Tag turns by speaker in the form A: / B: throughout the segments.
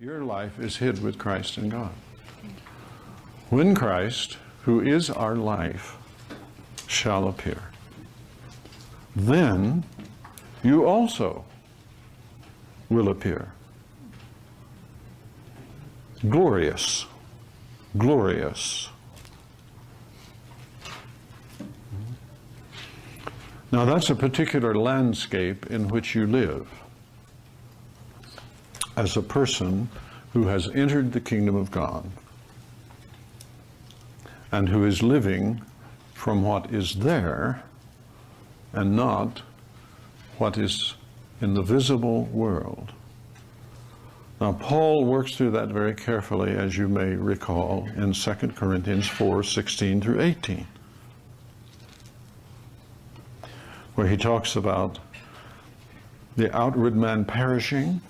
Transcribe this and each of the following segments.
A: Your life is hid with Christ in God. When Christ, who is our life, shall appear, then you also will appear. Glorious, glorious. Now that's a particular landscape in which you live as a person who has entered the kingdom of God and who is living from what is there and not what is in the visible world. Now, Paul works through that very carefully, as you may recall, in 2 Corinthians 4:16 through 18, where he talks about the outward man perishing.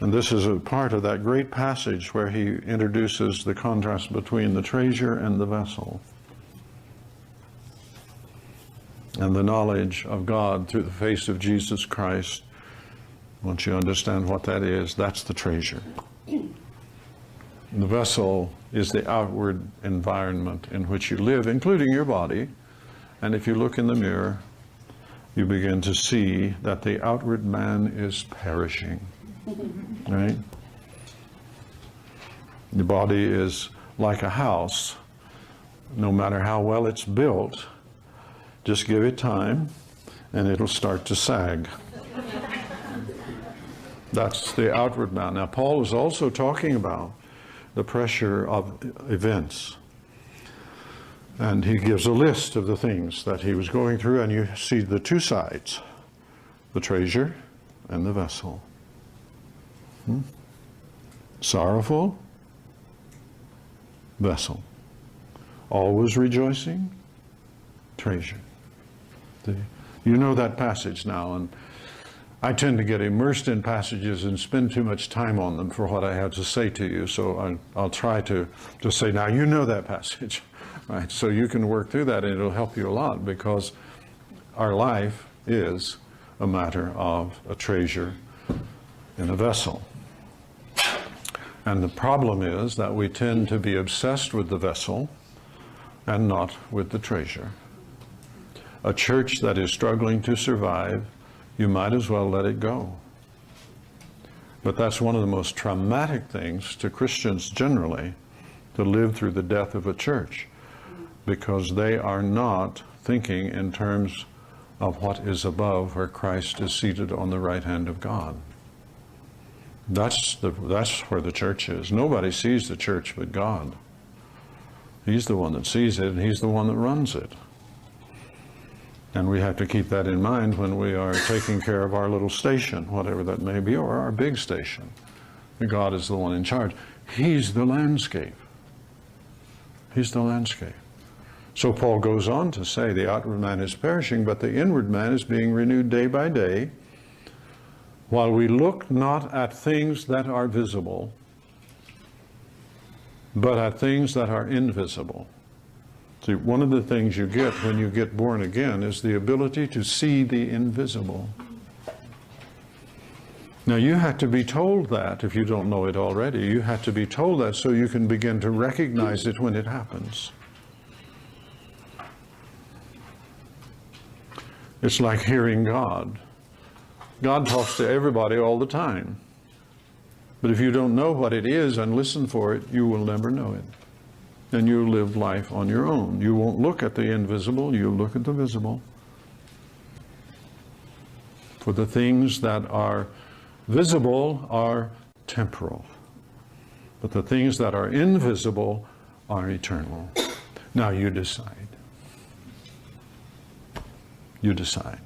A: And this is a part of that great passage where he introduces the contrast between the treasure and the vessel, and the knowledge of God through the face of Jesus Christ. Once you understand what that is, that's the treasure. The vessel is the outward environment in which you live, including your body. And if you look in the mirror, you begin to see that the outward man is perishing. Right? The body is like a house. No matter how well it's built, just give it time and it'll start to sag. That's the outward man. Now, Paul is also talking about the pressure of events. And he gives a list of the things that he was going through, and you see the two sides, the treasure and the vessel. Sorrowful, vessel. Always rejoicing, treasure. You know that passage now, and I tend to get immersed in passages and spend too much time on them for what I have to say to you, so I'll try to just say, now you know that passage, right? So you can work through that, and it'll help you a lot, because our life is a matter of a treasure in a vessel. And the problem is that we tend to be obsessed with the vessel and not with the treasure. A church that is struggling to survive, you might as well let it go. But that's one of the most traumatic things to Christians generally, to live through the death of a church, because they are not thinking in terms of what is above, where Christ is seated on the right hand of God. That's where the church is. Nobody sees the church but God. He's the one that sees it, and he's the one that runs it. And we have to keep that in mind when we are taking care of our little station, whatever that may be, or our big station. God is the one in charge. He's the landscape. He's the landscape. So Paul goes on to say the outward man is perishing, but the inward man is being renewed day by day, while we look not at things that are visible, but at things that are invisible. See, one of the things you get when you get born again is the ability to see the invisible. Now, you have to be told that, if you don't know it already. You have to be told that so you can begin to recognize it when it happens. It's like hearing God. God talks to everybody all the time. But if you don't know what it is and listen for it, you will never know it. And you'll live life on your own. You won't look at the invisible, you'll look at the visible. For the things that are visible are temporal, but the things that are invisible are eternal. Now you decide. You decide.